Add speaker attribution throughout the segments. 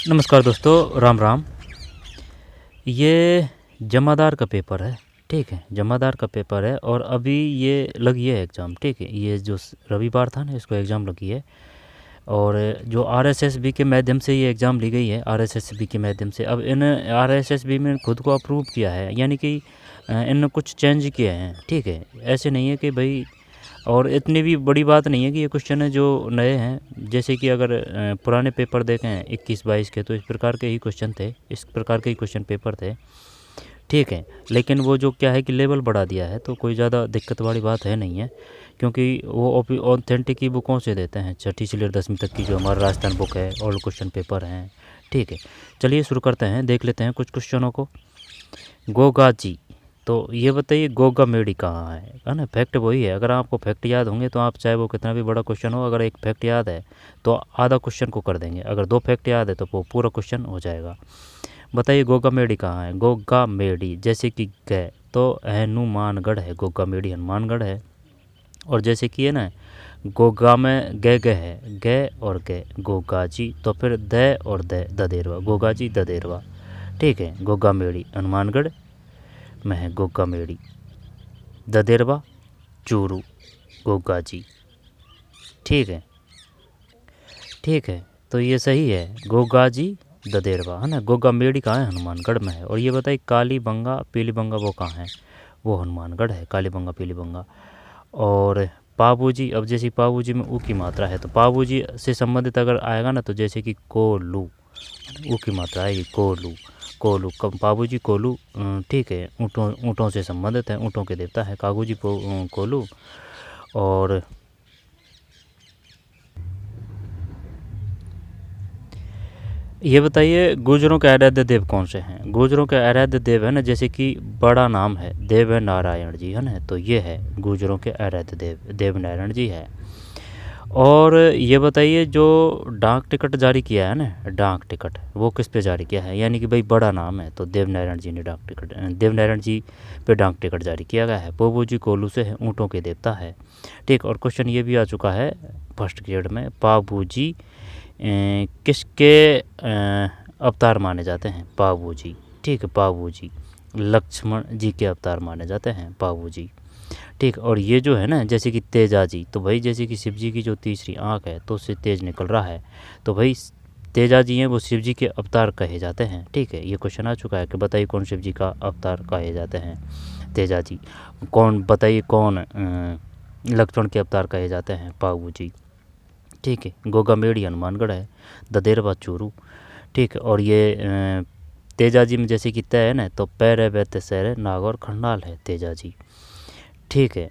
Speaker 1: नमस्कार दोस्तों, राम राम। ये जमादार का पेपर है, ठीक है। जमादार का पेपर है और अभी ये लगी है एग्ज़ाम, ठीक है। ये जो रविवार था ना, इसको एग्ज़ाम लगी है। और जो आरएसएसबी के माध्यम से ये एग्ज़ाम ली गई है, आरएसएसबी के माध्यम से। अब इन आरएसएसबी में खुद को अप्रूव किया है, यानी कि इन्होंने कुछ चेंज किए हैं, ठीक है। ऐसे नहीं है कि भाई, और इतनी भी बड़ी बात नहीं है कि ये क्वेश्चन है जो नए हैं। जैसे कि अगर पुराने पेपर देखें 21-22 के, तो इस प्रकार के ही क्वेश्चन थे, इस प्रकार के ही क्वेश्चन पेपर थे, ठीक है। लेकिन वो जो क्या है कि लेवल बढ़ा दिया है, तो कोई ज़्यादा दिक्कत वाली बात है नहीं है, क्योंकि वो ऑथेंटिक ही बुकों से देते हैं। 6ठी से लेकर 10वीं तक की जो हमारा राजस्थान बुक है, ओल्ड क्वेश्चन पेपर हैं, ठीक है। चलिए शुरू करते हैं, देख लेते हैं कुछ क्वेश्चनों को। गोगा जी, तो ये बताइए गोगा मेडी कहाँ है ना। फैक्ट वही है, अगर आपको फैक्ट याद होंगे तो आप चाहे वो कितना भी बड़ा क्वेश्चन हो, अगर एक फैक्ट याद है तो आधा क्वेश्चन को कर देंगे। अगर 2 फैक्ट याद है तो वो पूरा क्वेश्चन हो जाएगा। बताइए गोगा मेडी कहाँ है। गोगा मेडी जैसे कि गए तो हनुमानगढ़ है, गोगा मेडी हनुमानगढ़ है। और जैसे कि है ना, गोगा में गए गए है, गए और गए गोगा जी, तो फिर द और ददेरवा, गोगा जी ददेरवा, ठीक है। गोगा मेडी हनुमानगढ़ में है, गोगा मेडी। ददेरवा चूरू, गोगा जी, ठीक है, ठीक है। तो ये सही है, गोगा जी ददेरवा, है ना। गोगा मेडी कहाँ है, हनुमानगढ़ में है। और ये बताइए काली बंगा पीली बंगा वो कहाँ है, वो हनुमानगढ़ है, काली बंगा पीली बंगा। और पाबूजी, अब जैसे पाबूजी में ऊ की मात्रा है, तो पाबूजी से संबंधित अगर आएगा ना, तो जैसे कि कोलू, ऊ की मात्रा आएगी कोलू, कोलू कब पाबूजी कोलू, ठीक है। ऊँटों से संबंधित है, ऊँटों के देवता है कागूजी कोलू। और ये बताइए गुर्जरों के आराध्य देव कौन से हैं। गुर्जरों के आराध्य देव है ना, जैसे कि बड़ा नाम है देव है नारायण जी, है ना। तो ये है गुर्जरों के आराध्य देव, देव नारायण जी है। और ये बताइए जो डाक टिकट जारी किया है ना, डाक टिकट वो किस पे जारी किया है, यानी कि भाई बड़ा नाम है तो देवनारायण जी ने डाक टिकट, देवनारायण जी पे डाक टिकट जारी किया गया है। पोबूजी कोलू से है, ऊँटों के देवता है, ठीक। और क्वेश्चन ये भी आ चुका है फर्स्ट ग्रेड में, पाबूजी किसके अवतार माने जाते हैं, पाबूजी, ठीक है। पाबूजी लक्ष्मण जी के अवतार माने जाते हैं, पाबूजी, ठीक। और ये जो है ना, जैसे कि तेजा जी, तो भाई जैसे कि शिव जी की जो तीसरी आँख है तो उससे तेज निकल रहा है, तो भाई तेजा जी हैं वो शिव जी के अवतार कहे जाते हैं, ठीक है। ये क्वेश्चन आ चुका है कि बताइए कौन शिव जी का अवतार कहे जाते हैं, तेजा जी। कौन बताइए कौन लक्ष्मण के अवतार कहे जाते हैं, पाबू जी, ठीक है। गोगा मेडी हनुमानगढ़ है, ददेरवा चूरू, ठीक है। और ये तेजा जी में जैसे कि तय है ना, तो पैर वैत्य सैर नागौर खंडाल है तेजा जी, ठीक है।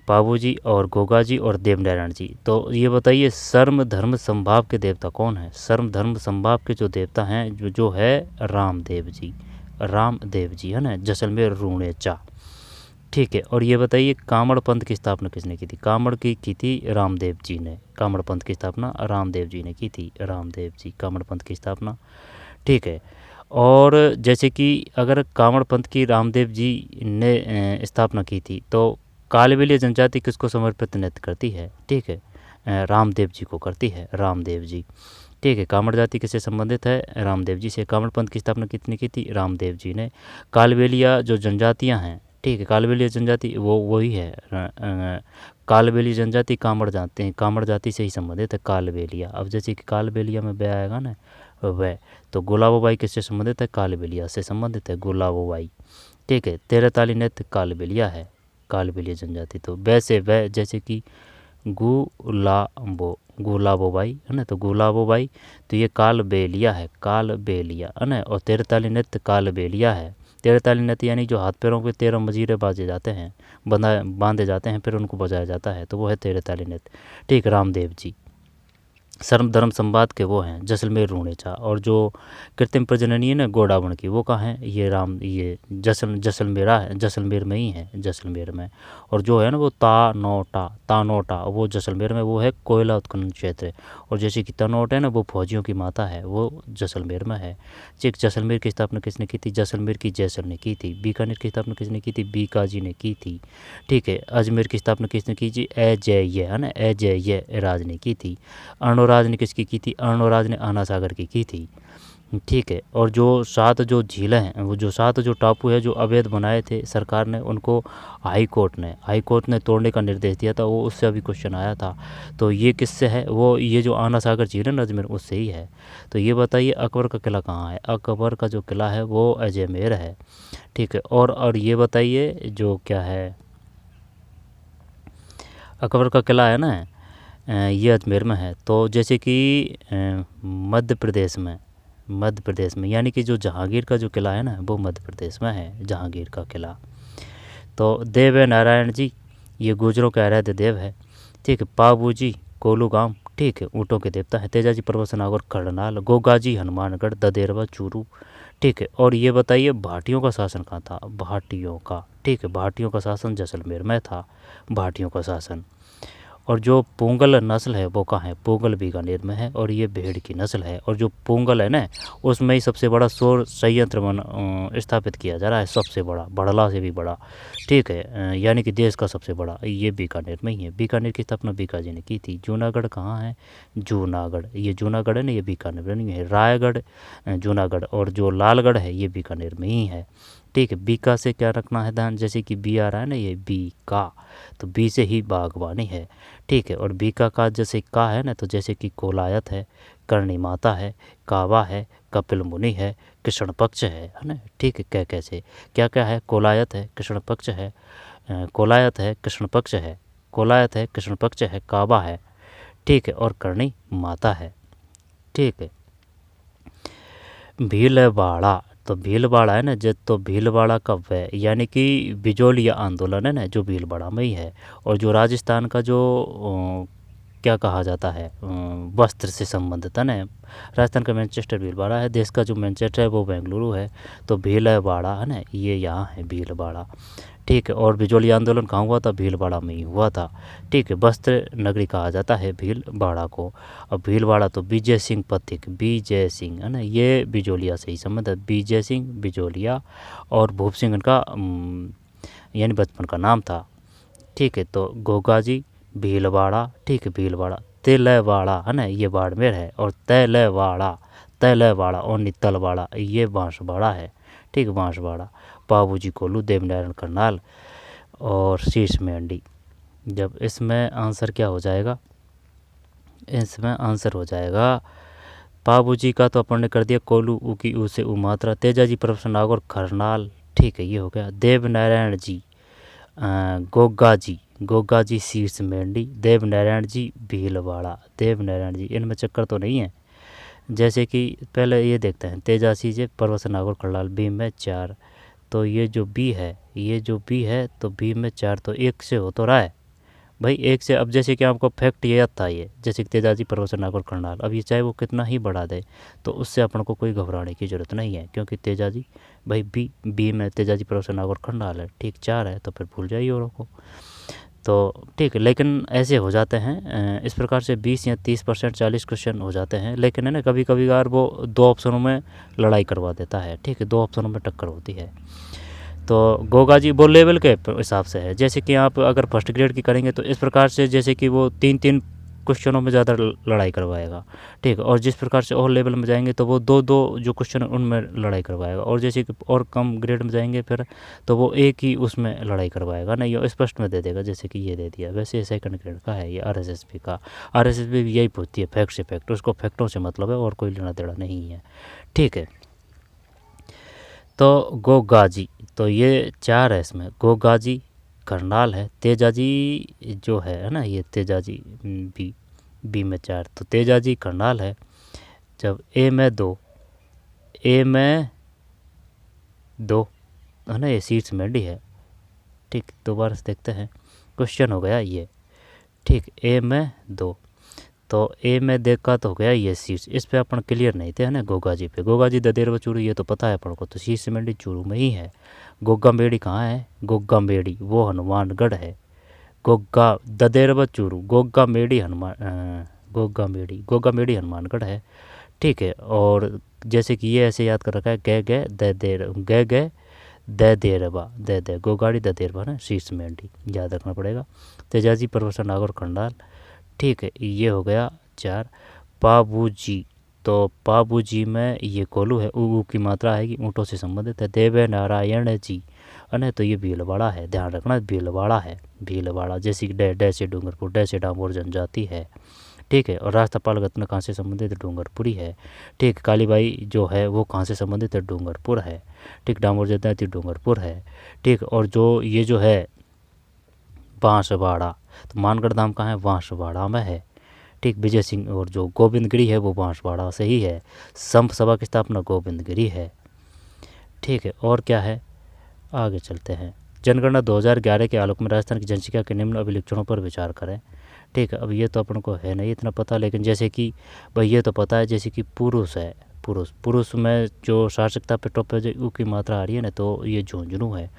Speaker 1: पाबूजी और गोगा जी और देवनारायण जी, तो ये बताइए सर्म धर्म संभाव के देवता कौन है। सर्म धर्म संभाव के जो देवता हैं जो है रामदेव जी, रामदेव जी, है ना। जैसलमेर रूणेचा, ठीक है। और ये बताइए कामड़ पंथ की स्थापना किसने की थी। कामड़ की थी रामदेव जी ने, कामड़ पंथ की स्थापना रामदेव जी ने की थी, रामदेव जी कामड़ पंथ की स्थापना, ठीक है। और जैसे कि अगर कामड़ पंथ की रामदेव जी ने स्थापना की थी, तो कालबेलिया जनजाति किसको समर्पित नृत्य करती है, ठीक है। रामदेव जी को करती है, रामदेव जी, ठीक है। कामड़ जाति किससे संबंधित है, रामदेव जी से। कामड़ पंथ की स्थापना कितनी की थी, रामदेव जी ने। कालबेलिया जो जनजातियां हैं, ठीक है, कालबेलिया जनजाति वो वही है, कालबेलिया जनजाति कामड़ जाते हैं, कामड़ जाति से ही संबंधित है कालबेलिया। अब जैसे कि कालबेलिया में बै आएगा ना, वह तो गुलाबोबाई किससे संबंधित है, कालबेलिया से संबंधित है, गुलाबोबाई, ठीक है। 13 ताली नृत्य कालबेलिया है, कालबेलिया जनजाति। तो वैसे वह जैसे कि गुलाबोबाई है ना, तो गुलाबोबाई, तो ये कालबेलिया है, कालबेलिया, है ना। और 13 ताली नृत्य कालबेलिया है। 13 ताली नृत्य यानी जो हाथ पैरों पे 13 मजीरे बाजे जाते हैं, बांधे जाते हैं, फिर उनको बजाया जाता है, तो वो है 13 ताली नृत्य, ठीक। रामदेव जी सर्व धर्म संवाद के वो हैं, जैसलमेर रूणेचा। और जो कृत्रिम प्रजननी है ना गोडावण की, वो कहाँ है, ये जैसलमेरा है, जैसलमेर में ही है, जैसलमेर में। और जो है ना वो तानोटा वो जैसलमेर में, वो है कोयला उत्खनन क्षेत्र। और जैसे कि तनोट है ना, वो फौजियों की माता है, वो जैसलमेर में है, ठीक। जैसलमेर की स्थापना किसने की थी, जैसलमेर की जैसल ने की थी। बीकानेर की स्थापना किसने की थी, बीकाजी ने की थी, ठीक है। अजमेर की स्थापना किसने की थी, अजय है ना, अजय राज ने की थी। अर्णोराज ने किसकी की थी, अर्णोराज ने आना सागर की थी, ठीक है। और जो 7 जो झीलें हैं, वो जो 7 जो टापू है जो अवैध बनाए थे सरकार ने, उनको हाई कोर्ट ने तोड़ने का निर्देश दिया था। वो उससे अभी क्वेश्चन आया था। तो ये किससे है? वो ये जो आना सागर झील है ना अजमेर, उससे ही है। तो ये बताइए अकबर का किला कहाँ है? अकबर का जो किला है वो अजमेर है। ठीक है। और ये बताइए जो क्या है, अकबर का किला है ना, ये अजमेर में है। तो जैसे कि मध्य प्रदेश में यानी कि जो जहांगीर का जो किला है ना, वो मध्य प्रदेश में है, जहांगीर का किला। तो देव है नारायण जी, ये गुजरों के आराध्य देव है। ठीक है। पाबू जी कोलू गांव, ठीक है, ऊँटों के देवता है। तेजाजी पर्वत से नागौर करनाल, गोगाजी हनुमानगढ़, ददेरवा चूरू। ठीक है। और ये बताइए भाटियों का शासन कहाँ था? भाटियों का, ठीक है, भाटियों का शासन जैसलमेर में था, भाटियों का शासन। और जो पोंगल नस्ल है वो कहाँ है? पोंगल बीकानेर में है। और ये भेड़ की नस्ल है। और जो पोंगल है ना, उसमें ही सबसे बड़ा सौर संयंत्र स्थापित किया जा रहा है, सबसे बड़ा, बड़ला से भी बड़ा। ठीक है। यानी कि देश का सबसे बड़ा ये बीकानेर में ही है। बीकानेर की स्थापना बीकाजी ने की थी। जूनागढ़ कहाँ है? जूनागढ़, ये जूनागढ़ है ना, ये बीकानेर में नहीं है। रायगढ़, जूनागढ़। और जो लालगढ़ है ये बीकानेर में ही है। ठीक है। बीका से क्या रखना है ध्यान? जैसे कि बी आ रहा है ना, ये बीका, तो बी से ही बागवानी है। ठीक है। और बीका का जैसे का है ना, तो जैसे कि कोलायत है, करणी माता है, कावा है, कपिल मुनि है, कृष्ण पक्ष है ना। ठीक है। क्या कैसे क्या क्या है? कोलायत है, कृष्ण पक्ष है, कोलायत है, कृष्ण पक्ष है, कोलायत है, कृष्ण पक्ष है, कावा है। ठीक है। और करणी माता है। ठीक है। भीलवाड़ा, तो भीलवाड़ा है ना, जब तो भीलवाड़ा का वह यानी कि बिजोलिया आंदोलन है ना, जो भीलवाड़ा में ही है। और जो राजस्थान का जो क्या कहा जाता है, वस्त्र से संबंधित है ना, राजस्थान का मैनचेस्टर भीलवाड़ा है, देश का जो मैनचेस्टर है वो बेंगलुरु है। तो भीलवाड़ा है ना, ये यहाँ है भीलवाड़ा। ठीक है। और बिजोली आंदोलन कहाँ हुआ था? भीलवाड़ा में ही हुआ था। ठीक है। वस्त्र नगरी कहा जाता है भीलवाड़ा को। अब भीलवाड़ा तो विजय सिंह पथिक, विजय सिंह है ना, ये बिजोलिया से ही संबंध है, विजय सिंह बिजोलिया। और भूप सिंह इनका यानी बचपन का नाम था। ठीक है। तो गोगाजी भीलवाड़ा, ठीक है, भीलवाड़ा। तिलवाड़ा है ना, ये बाड़मेर है। और तैलवाड़ा और नित्तलवाड़ा ये बांसवाड़ा है। ठीक है, बांसवाड़ा। बाबूजी कोल्लू, देवनारायण करनाल और शीर्ष मेंढी। जब इसमें आंसर क्या हो जाएगा? इसमें आंसर हो जाएगा बाबूजी का तो अपन ने कर दिया, कोल्लू ऊ की ऊ से ऊ मात्रा, तेजाजी प्रोफेसर नागौर करनाल। ठीक है, ये हो गया। देवनारायण जी गोगा जी शीर्ष मेंढी, देवनारायण जी भीलवाड़ा, देवनारायण जी, इनमें चक्कर तो नहीं है। जैसे कि पहले ये देखते हैं, तेजासी जी प्रोफेसर नागौर करनाल, बी में 4। तो ये जो बी है तो बी में 4 तो 1 से हो तो रहा है भाई, 1 से। अब जैसे कि आपको फैक्ट ये याद था, ये जैसे कि तेजाजी प्रोफेसर नागौर करनाल, अब ये चाहे वो कितना ही बढ़ा दे तो उससे अपन को कोई घबराने की ज़रूरत नहीं है, क्योंकि तेजाजी भाई बी में तेजाजी प्रोफेसर नागौर करनाल है। ठीक, 4 है तो फिर भूल जाइए औरों को। तो ठीक है, लेकिन ऐसे हो जाते हैं इस प्रकार से 20 या 30% 40 क्वेश्चन हो जाते हैं। लेकिन है ना, कभी कभी यार वो 2 ऑप्शनों में लड़ाई करवा देता है। ठीक है, 2 ऑप्शनों में टक्कर होती है। तो गोगा जी वो लेवल के हिसाब से है। जैसे कि आप अगर फर्स्ट ग्रेड की करेंगे तो इस प्रकार से, जैसे कि वो 3-3 क्वेश्चनों में ज़्यादा लड़ाई करवाएगा। ठीक है, और जिस प्रकार से और लेवल में जाएंगे तो वो 2-2 जो क्वेश्चन उनमें लड़ाई करवाएगा। और जैसे कि और कम ग्रेड में जाएंगे फिर तो वो एक ही उसमें लड़ाई करवाएगा ना, ये स्पष्ट में दे देगा, जैसे कि ये दे दिया। वैसे ये सेकंड ग्रेड का है, ये RSSB का। RSSB भी यही पूछती है, फैक्ट से फैक्ट, उसको फैक्टों से मतलब है और कोई लेना देना नहीं है। ठीक है, तो गोगाजी, तो ये 4 है इसमें, गोगाजी करनाल है, तेजाजी जो है ना, ये तेजाजी बी में 4, तो तेजाजी करनाल है। जब ए में 2 है ना, ये शीर्ष मेंढी है। ठीक, दोबारा से देखते हैं, क्वेश्चन हो गया ये। ठीक, ए में 2, तो ए में देखा तो हो गया ये शीर्ष, इस पे अपन क्लियर नहीं थे है ना। गोगा जी पे, गोगा जी ददेरवा चूरू ये तो पता है अपन को, तो शीर्ष मेंढी चूरू में ही है। गोगा मेड़ी कहाँ है? गोगा मेड़ी वो हनुमानगढ़ है। गोगा ददेरवा चूरू, गोगा मेड़ी हनुमानगढ़ है। ठीक है, और जैसे कि ये ऐसे याद कर रखा है, गै दे देरवा गोगाड़ी ददेरवा ना, शीर्ष मेंढी याद रखना पड़ेगा। तेजाजी प्रोफेसर नागौर करनाल। ठीक है, ये हो गया 4। बाबूजी तो बाबूजी में ये कोल्हू है, ऊ की मात्रा आएगी, ऊँटों से संबंधित है। देवे नारायण जी अने तो ये भीलवाड़ा है, ध्यान रखना भीलवाड़ा है, भीलवाड़ा। जैसे कि डे से डूंगरपुर, डे से डामोर जनजाति है, ठीक है। और राष्ट्रपाल गतना कहाँ से संबंधित है, डूंगरपुरी है, ठीक। कालीबाई जो है वो कहाँ से संबंधित है, डूंगरपुर है, ठीक। डामोर जनजाति डूंगरपुर है, ठीक। और जो ये जो है बांसवाड़ा, तो मानगढ़ धाम कहाँ है, बांसवाड़ा में है, ठीक। विजय सिंह और जो गोविंदगिरी है वो बांसवाड़ा से ही है। संप सभा की स्थापना गोविंदगिरी है, ठीक है। और क्या है, आगे चलते हैं। जनगणना 2011 के आलोक में राजस्थान की जनसंख्या के निम्न अभिलक्षणों पर विचार करें, ठीक है। अब ये तो अपन को है नहीं इतना पता, लेकिन जैसे कि भाई ये तो पता है, जैसे कि पुरुष है, पुरुष में जो सार्थकता पे टॉप पे जो यू की मात्रा आ रही है ना, तो ये झुंझुनू है।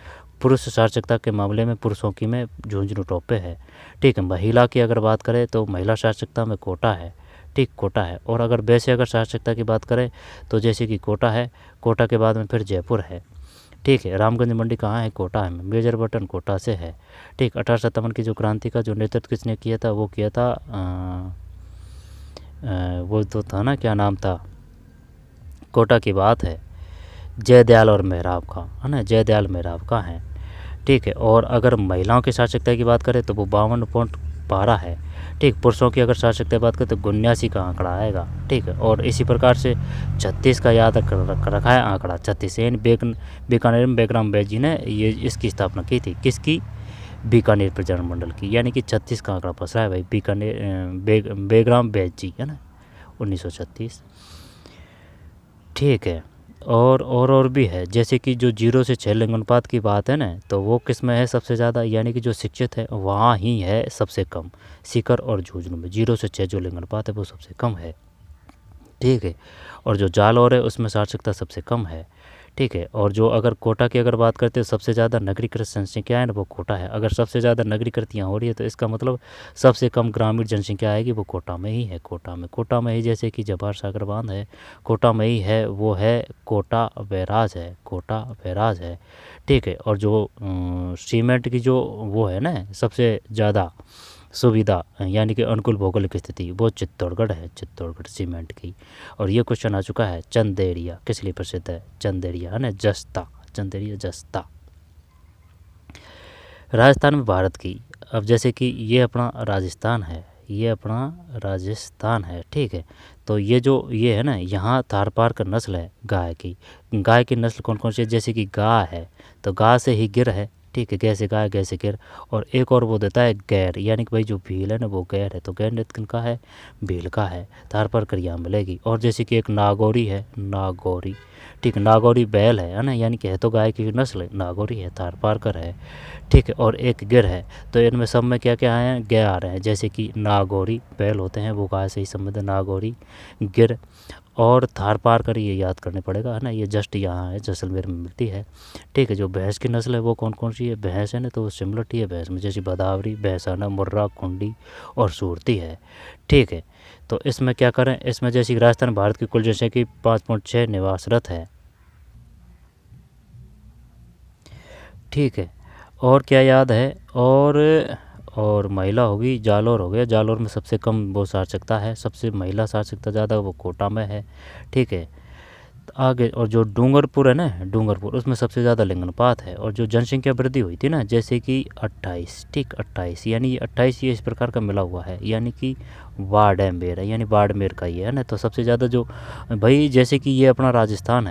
Speaker 1: पुरुष साक्षरता के मामले में पुरुषों की में झुंझुनू टॉप पे है, ठीक है। महिला की अगर बात करें तो महिला साक्षरता में कोटा है, ठीक, कोटा है। और अगर वैसे अगर साक्षरता की बात करें तो जैसे कि कोटा है, कोटा के बाद में फिर जयपुर है, ठीक है। रामगंज मंडी कहाँ है, कोटा है, मेजर बटन कोटा से है, ठीक। 1857 की जो क्रांति का जो नेतृत्व किसने किया था, वो किया था वो तो था ना, क्या नाम था, कोटा की बात है, जयदयाल और मेहराब का, है ना, जयदयाल मेहराब का है, ठीक है। और अगर महिलाओं की साक्षरता की बात करें तो वो 52.12 है, ठीक। पुरुषों की अगर साक्षरता की बात करें तो 79 का आंकड़ा आएगा, ठीक है। और इसी प्रकार से 36 का याद रखा है आंकड़ा, 36। यानी बीकानेर में बेगराम बैस जी ने ये इसकी स्थापना की थी, किसकी, बीकानेर प्रजनन मंडल की, यानी कि 36 का आंकड़ा फंस रहा है भाई, बीकानेर बेगराम बैस जी, है ना, 1936, ठीक है। और भी है, जैसे कि जो 0 से 6 लिंग अनुपात की बात है ना, तो वो किस में है सबसे ज़्यादा, यानी कि जो शिक्षित है वहाँ ही है सबसे कम, सीकर और झुंझुनू में 0 से 6 जो लिंग अनुपात है वो सबसे कम है, ठीक है। और जो जालौर है उसमें साक्षरता सबसे कम है, ठीक है। और जो अगर कोटा की अगर बात करते हैं, सबसे ज़्यादा नगरीकृत जनसंख्या है ना वो कोटा है। अगर सबसे ज़्यादा नगरीकृतियाँ हो रही है तो इसका मतलब सबसे कम ग्रामीण जनसंख्या आएगी वो कोटा में ही है, कोटा में ही। जैसे कि जवाहर सागर बांध है कोटा में ही है, वो है कोटा बैराज है, ठीक है। और जो सीमेंट की जो वो है ना सबसे ज़्यादा सुविधा यानी कि अनुकूल भौगोलिक स्थिति, वो चित्तौड़गढ़ है, चित्तौड़गढ़ सीमेंट की। और ये क्वेश्चन आ चुका है, चंदेरिया किस लिए प्रसिद्ध है, चंदेरिया, है ना, जस्ता, चंदेरिया जस्ता। राजस्थान में भारत की, अब जैसे कि ये अपना राजस्थान है, ठीक है। तो ये जो ये है ना, यहाँ थारपार का नस्ल है गाय की नस्ल कौन कौन सी है, जैसे कि गाय है तो गाय से ही गिर है, ठीक है, गै से गाय, गै से गिर। और एक और वो देता है गैर, यानी कि भाई जो भील है ना वो गैर है, तो गैर नृत्य किनका है, भील का है, थार पर क्रिया मिलेगी। और जैसे कि एक नागौरी है, नागौरी, ठीक, नागौरी बैल है ना, यानी कि है तो गाय की नस्ल, नागौरी है, थार पारकर है, ठीक है। और एक गिर है, तो इनमें सब में क्या क्या आए हैं, गै आ रहे हैं। जैसे कि नागौरी बैल होते हैं वो गाय से ही संबंध है, नागौरी, गिर और थार पार कर, ये याद करने पड़ेगा, है ना। ये जस्ट यहाँ है, जैसलमेर में मिलती है, ठीक है। जो भैंस की नस्ल है वो कौन कौन सी है, भैंस है ना तो वो सिमलट ही है भैंस में, जैसे भदावरी, भैंसाना, मुर्रा, खुंडी और सूरती है, ठीक है। तो इसमें क्या करें, इसमें जैसे कि राजस्थान भारत की कुल जनसंख्या की 5.6 निवासरत है, ठीक है। और क्या याद है, और महिला होगी, जालौर हो गया, जालौर में सबसे कम वो साक्षरता है, सबसे महिला साक्षरता ज़्यादा वो कोटा में है, ठीक है। आगे और जो डूंगरपुर है ना, डूंगरपुर उसमें सबसे ज़्यादा लिंग अनुपात है। और जो जनसंख्या वृद्धि हुई थी ना, जैसे कि 28, ठीक, 28, यानी ये 28 ये इस प्रकार का मिला हुआ है, यानी कि बाड़मेर है, यानी बाड़मेर का ही है ना। तो सबसे ज़्यादा जो भाई जैसे कि ये अपना राजस्थान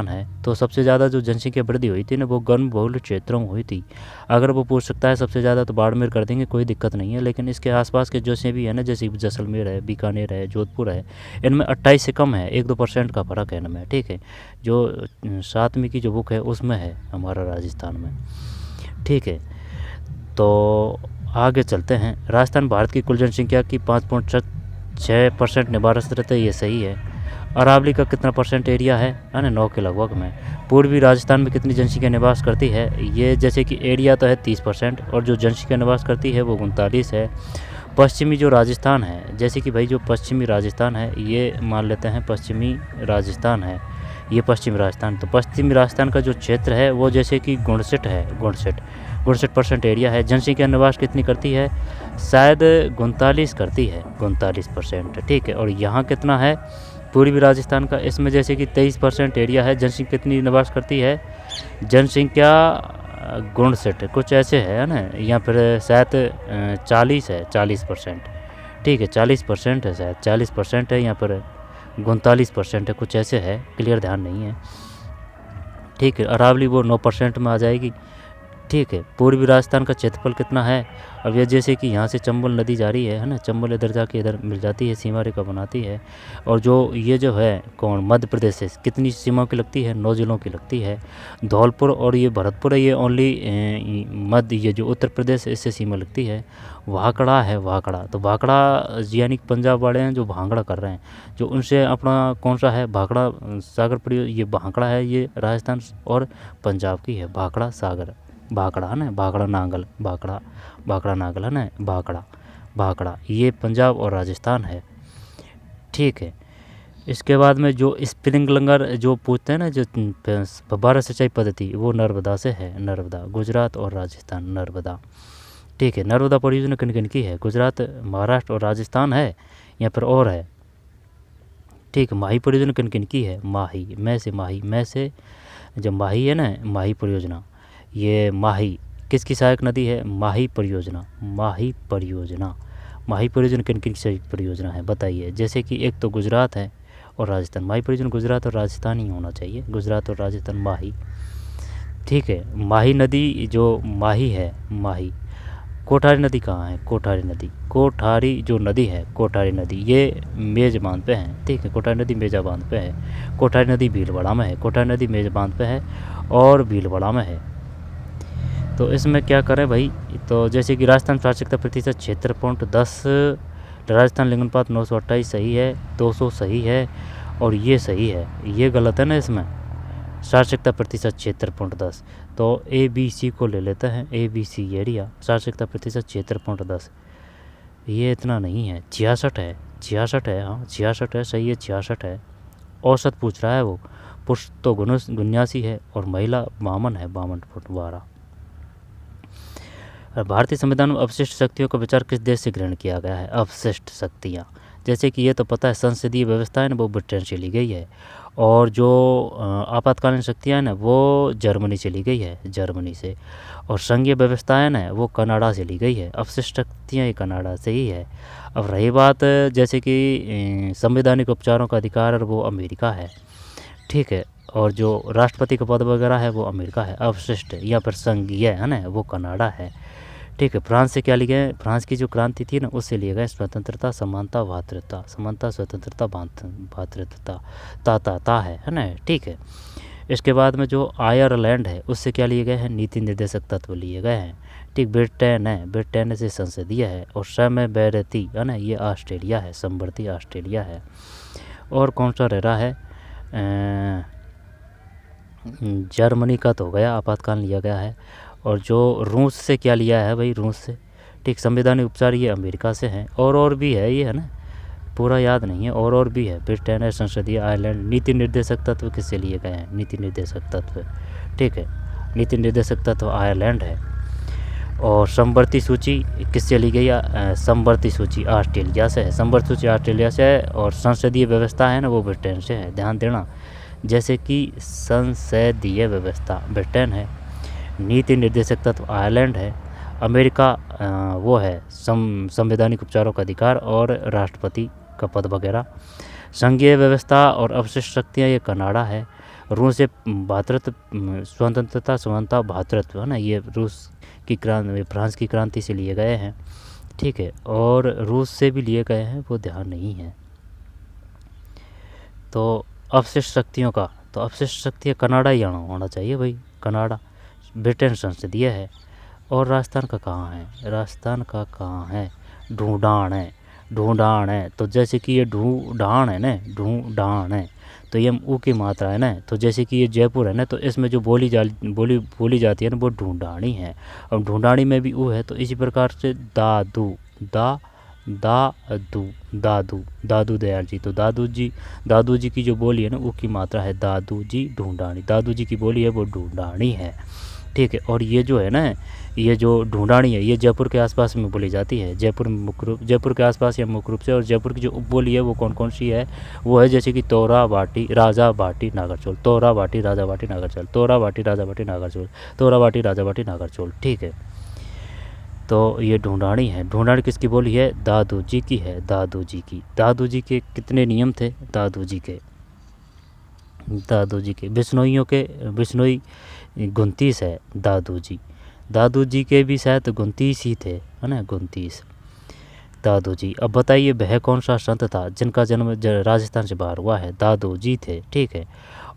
Speaker 1: है, तो सबसे ज़्यादा जो जनसंख्या वृद्धि हुई थी ना वो गर्म बहुल क्षेत्रों में हुई थी। अगर वो पूछ सकता है सबसे ज़्यादा तो बाड़मेर कर देंगे, कोई दिक्कत नहीं है। लेकिन इसके आसपास के जैसे भी है ना, जैसे जैसलमेर है, बीकानेर है, जोधपुर है, इनमें 28 से कम है, 1-2% का फ़र्क है इनमें, ठीक है। जो 7वीं की जो बुक है उसमें है हमारा राजस्थान में, ठीक है। तो आगे चलते हैं। राजस्थान भारत की कुल जनसंख्या की 5.6% निवासरत है, ये सही है। अरावली का कितना परसेंट एरिया है ना, 9 के लगभग में। पूर्वी राजस्थान में कितनी जनसंख्या निवास करती है, ये जैसे कि एरिया तो है 30% और जो जनसंख्या निवास करती है वो 39 है। पश्चिमी जो राजस्थान है, जैसे कि भाई जो पश्चिमी राजस्थान है, ये मान लेते हैं पश्चिमी राजस्थान है, ये पश्चिमी राजस्थान। तो पश्चिमी राजस्थान का जो क्षेत्र है वो जैसे कि 59% एरिया है। जनसंख्या निवास कितनी करती है, शायद 39 करती है, 39%, ठीक है। और यहाँ कितना है, पूर्वी राजस्थान का, इसमें जैसे कि 23% एरिया है। जनसंख्या कितनी निवास करती है? जनसंख्या 59 कुछ ऐसे है ना, यहाँ पर शायद 40 है, 40%। ठीक है, 40% है, शायद 40% है, यहाँ पर 39% है, कुछ ऐसे है, क्लियर ध्यान नहीं है। ठीक है, अरावली वो 9% में आ जाएगी। ठीक है, पूर्वी राजस्थान का क्षेत्रफल कितना है? अब ये जैसे कि यहाँ से चंबल नदी जा रही है ना, चंबल इधर जाके इधर मिल जाती है, सीमा रेखा बनाती है। और जो ये जो है कौन, मध्य प्रदेश से कितनी सीमा की लगती है? 9 जिलों की लगती है। धौलपुर और ये भरतपुर है, ये ओनली मध्य, ये जो उत्तर प्रदेश है इससे सीमा लगती है। भाखड़ा है, भाखड़ा, तो भाखड़ा यानी कि पंजाब वाले हैं जो भांगड़ा कर रहे हैं, जो उनसे अपना कौन सा है, भाखड़ा सागर प्रयोग, ये भाखड़ा है, ये राजस्थान और पंजाब की है, भाखड़ा सागर, भाखड़ा है ना, भाखड़ा नांगल, भाखड़ा, भाखड़ा नांगल है ना, भाखड़ा, भाखड़ा, ये पंजाब और राजस्थान है। ठीक है, इसके बाद में जो स्प्रिंगलर जो पूछते हैं ना, जो फव्वारा सिंचाई पद्धति, वो नर्मदा से है, नर्मदा, गुजरात और राजस्थान, नर्मदा। ठीक है, नर्मदा परियोजना किन किन की है? गुजरात, महाराष्ट्र और राजस्थान है, यहाँ पर और है। ठीक है, माही परियोजना किन किन की है? माही, मैं से माही, मैं से जो माही है ना, माही परियोजना, ये माही किसकी सहायक नदी है? माही परियोजना, माही परियोजना, माही परियोजना किन किन सहायक परियोजना है बताइए? जैसे कि एक तो गुजरात है और राजस्थान, माही परियोजना गुजरात और राजस्थान ही होना चाहिए, गुजरात और राजस्थान, माही। ठीक है, माही नदी जो माही है, माही, कोठारी नदी कहाँ है? कोठारी नदी, कोठारी जो नदी है, कोठारी नदी, ये मेज बांध पे है। ठीक है, कोठारी नदी मेजा बांध पे है, कोठारी नदी भीलवाड़ा में है, कोठारी नदी मेज बांध पे है और भीलवाड़ा में है। तो इसमें क्या करें भाई? तो जैसे कि राजस्थान साक्षरता प्रतिशत 76.10, राजस्थान लिंगानुपात 928 सही है, 200 सही है और ये सही है, ये गलत है ना इसमें, साक्षरता प्रतिशत 76.10। तो ABC को ले लेते हैं, ABC एरिया, साक्षरता प्रतिशत 76.10, ये इतना नहीं है, 66 है, 66 है, हाँ 66 है, सही है, 66 है। औसत पूछ रहा है वो, पुरुष तो 79 है और महिला 52 है, 52.12। भारतीय संविधान में अवशिष्ट शक्तियों का विचार किस देश से ग्रहण किया गया है? अवशिष्ट शक्तियाँ, जैसे कि ये तो पता है, संसदीय व्यवस्था है ना, वो ब्रिटेन से ली गई है, और जो आपातकालीन शक्तियाँ हैं ना, वो जर्मनी से ली गई है, जर्मनी से, और संघीय व्यवस्था है ना, वो कनाडा से ली गई है। अवशिष्ट शक्तियाँ ये कनाडा से ही है। अब रही बात जैसे कि संवैधानिक उपचारों का अधिकार, वो अमेरिका है। ठीक है, और जो राष्ट्रपति का पद वगैरह है वो अमेरिका है। अवशिष्ट यहाँ पर संघीय है ना, वो कनाडा है। ठीक है, फ्रांस से क्या लिए गए? फ्रांस की जो क्रांति थी ना, उससे लिए गए स्वतंत्रता, समानता, भातृत्वता, समानता, स्वतंत्रता, भातृत्वता, ता है ना। ठीक है, इसके बाद में जो आयरलैंड है, उससे क्या लिए गए हैं? नीति निर्देशक तत्व लिए गए हैं। ठीक, ब्रिटेन है, ब्रिटेन से संसदीय है, और समय बैरती है ना, ये ऑस्ट्रेलिया है, समवर्ती ऑस्ट्रेलिया है। और कौन सा रह रहा है? जर्मनी का तो हो गया, आपातकाल लिया गया है। और जो रूस से क्या लिया है भाई? रूस से। ठीक, संवैधानिक उपचार ये अमेरिका से हैं, और भी है, ये है ना, पूरा याद नहीं है, और भी है। ब्रिटेन है, संसदीय, आयरलैंड। नीति निर्देशक तत्व किससे लिए गए हैं? नीति निर्देशक तत्व, ठीक है, नीति निर्देशक तत्व आयरलैंड है। और समवर्ती सूची किससे ली गई? समवर्ती सूची ऑस्ट्रेलिया से है, समवर्ती सूची ऑस्ट्रेलिया से है। और संसदीय व्यवस्था है ना, वो ब्रिटेन से है, ध्यान देना। जैसे कि संसदीय व्यवस्था ब्रिटेन है, नीति निर्देशक तत्व आयरलैंड है, अमेरिका वो है संवैधानिक उपचारों का अधिकार और राष्ट्रपति का पद वगैरह। संघीय व्यवस्था और अवशिष्ट शक्तियाँ ये कनाडा है। रूस से भातृत्व, स्वतंत्रता, समानता, भातृत्व है ना, ये रूस की क्रांति, फ्रांस की क्रांति से लिए गए हैं। ठीक है, और रूस से भी लिए गए हैं, वो ध्यान नहीं है। तो अवशिष्ट शक्तियों का, तो अवशिष्ट शक्तियाँ कनाडा ही होना चाहिए भाई, कनाडा। ब्रिटेन संसदीय है। और राजस्थान का कहाँ है? राजस्थान का कहाँ है? ढूंढान है, ढूंढान है। तो जैसे कि ये ढूंढान है ना, ढूंढान है, तो ये ऊ की मात्रा है ना। तो जैसे कि ये जयपुर है ना, तो इसमें जो बोली जाती है ना, वो ढूंढानी है। और ढूंढानी में भी ऊ है। तो इसी प्रकार से दादू, दादू दयाल जी, तो दादू जी की जो बोली है ना, ऊ की मात्रा है दादू जी, ढूंढानी। दादू जी की बोली है वो ढूंढानी है। ठीक है। और ये जो है ना, ये जो ढूंढानी है, ये जयपुर के आसपास में बोली जाती है, जयपुर में मुख्य रूप, जयपुर के आसपास या मुख्य रूप से। और जयपुर की जो उपबोली है वो कौन कौन सी है, वो है जैसे कि तोरा बाटी राजा बाटी नागरचोल, तोरा बाटी राजा बाटी नागरचोल, तोरा बाटी राजा बाटी नागरचोल, तोरा बाटी राजा बाटी नागरचोल। ठीक है, तो ये ढूंढानी है। ढूंढानी किसकी बोली है, दादू जी की है, दादू जी की। दादू जी के कितने नियम थे, दादू जी के, दादू जी के बिश्नोइयों के, बिश्नोई 29 है दादू जी, दादू जी के भी शायद 29 ही थे, है ना, 29 दादू जी। अब बताइए वह कौन सा संत था जिनका जन्म राजस्थान से बाहर हुआ है, दादू जी थे। ठीक है,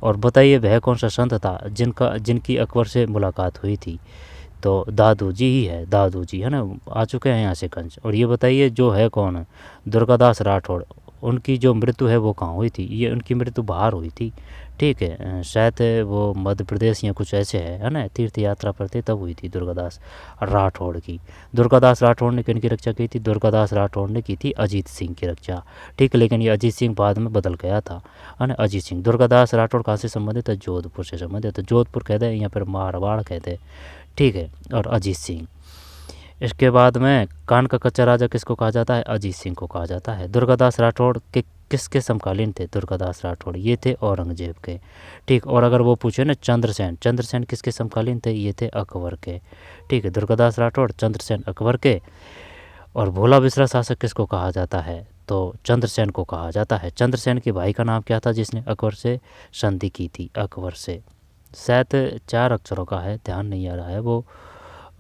Speaker 1: और बताइए वह कौन सा संत था जिनकी अकबर से मुलाकात हुई थी, तो दादू जी ही है, दादू जी, है ना, आ चुके हैं यहाँ से कंच। और ये बताइए जो है कौन, दुर्गादास राठौड़, उनकी जो मृत्यु है वो कहाँ हुई थी, ये उनकी मृत्यु बाहर हुई थी। ठीक है, शायद वो मध्य प्रदेश या कुछ ऐसे है ना, तीर्थ यात्रा पर थे तब हुई थी दुर्गादास राठौड़ की। दुर्गादास राठौड़ ने किन की रक्षा की थी, दुर्गादास राठौड़ ने की थी अजीत सिंह की रक्षा। ठीक है, लेकिन ये अजीत सिंह बाद में बदल गया था, है ना, अजीत सिंह। दुर्गादास राठौड़ कहाँ से संबंधित है, जोधपुर से संबंधित है, जोधपुर कहते हैं या फिर मारवाड़ कहते हैं। ठीक है, और अजीत सिंह। इसके बाद में कान का कच्चा राजा किसको कहा जाता है, अजीत सिंह को कहा जाता है। दुर्गादास राठौड़ के किसके समकालीन थे, दुर्गादास राठौड़ ये थे औरंगजेब के। ठीक, और अगर वो पूछे ना चंद्रसेन, चंद्रसेन किसके समकालीन थे, ये थे अकबर के। ठीक है, दुर्गादास राठौड़, चंद्रसेन अकबर के। और भोला बिसरा शासक किसको कहा जाता है, तो चंद्रसेन को कहा जाता है। चंद्रसेन के भाई का नाम क्या था जिसने अकबर से संधि की थी, अकबर से, शायद 4 अक्षरों का है, ध्यान नहीं आ रहा है, वो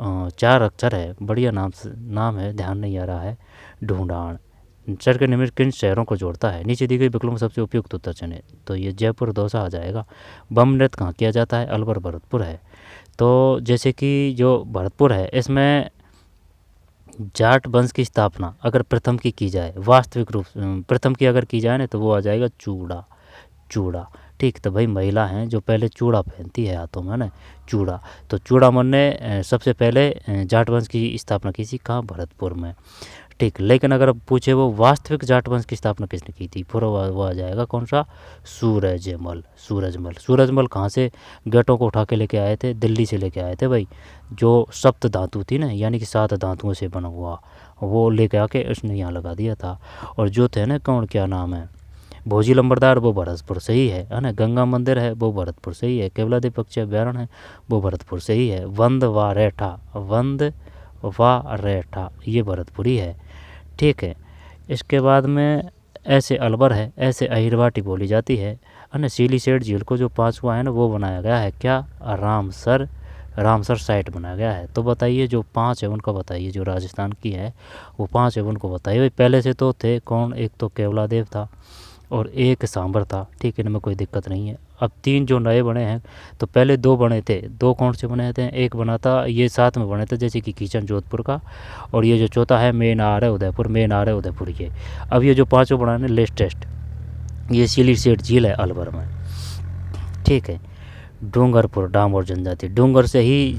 Speaker 1: 4 अक्षर है, बढ़िया नाम है, ध्यान नहीं आ रहा है। ढूंढान चर के निमित्त किन शहरों को जोड़ता है, नीचे दी गई विकल्पों में सबसे उपयुक्त उत्तर चुनें, तो ये जयपुर दौसा आ जाएगा। बम नृत्य कहाँ किया जाता है, अलवर भरतपुर है। तो जैसे कि जो भरतपुर है इसमें जाट वंश की स्थापना अगर प्रथम की जाए, वास्तविक रूप प्रथम की अगर की जाए ना, तो वो आ जाएगा चूड़ा, चूड़ा। ठीक, तो भाई महिला हैं जो पहले चूड़ा पहनती है हाथों में, ना, चूड़ा। तो चूड़ामन ने सबसे पहले जाट वंश की स्थापना की थी, कहाँ, भरतपुर में। ठीक, लेकिन अगर अब पूछे वो वास्तविक जाट वंश की स्थापना किसने की थी, फिर वो आ जाएगा कौन सा, सूरजमल, सूरजमल। सूरजमल कहाँ से गेटों को उठा के लेके आए थे, दिल्ली से लेके आए थे भाई, जो सप्त धातु थी ना, यानी कि 7 धातुओं से बना हुआ, वो लेके आके उसने यहाँ लगा दिया था। और जो थे ना कौन, क्या नाम है, भोजी लंबरदार, वो भरतपुर से ही है ना, गंगा मंदिर है वो भरतपुर से ही है, केवलादेव पक्षी अभ्यारण्य है वो भरतपुर से ही है, वंद व रेठा, वंद व रेठा ये भरतपुरी है। ठीक है, इसके बाद में ऐसे अलवर है, ऐसे अहिरवाटी बोली जाती है ना। सीली सेठ झील को जो 5वां है ना वो बनाया गया है क्या, रामसर, रामसर साइट बनाया गया है। तो बताइए जो 5 है उनका बताइए, जो राजस्थान की है वो 5 है उनको बताइए भाई। पहले से तो थे कौन, एक तो केवलादेव था और एक सांबर था। ठीक है, इनमें कोई दिक्कत नहीं है। अब 3 जो नए बने हैं, तो पहले 2 बने थे, 2 कौन से बने थे, एक बना था ये साथ में बने थे जैसे कि किचन जोधपुर का, और ये जो चौथा है मेन आ रहा है उदयपुर, मेन आ रहा है उदयपुर ये। अब ये जो 5 बना है लेटेस्ट, ये सीली सेठ झील है अलवर में। ठीक है, डूंगरपुर डामोर जनजाति, डूंगर से ही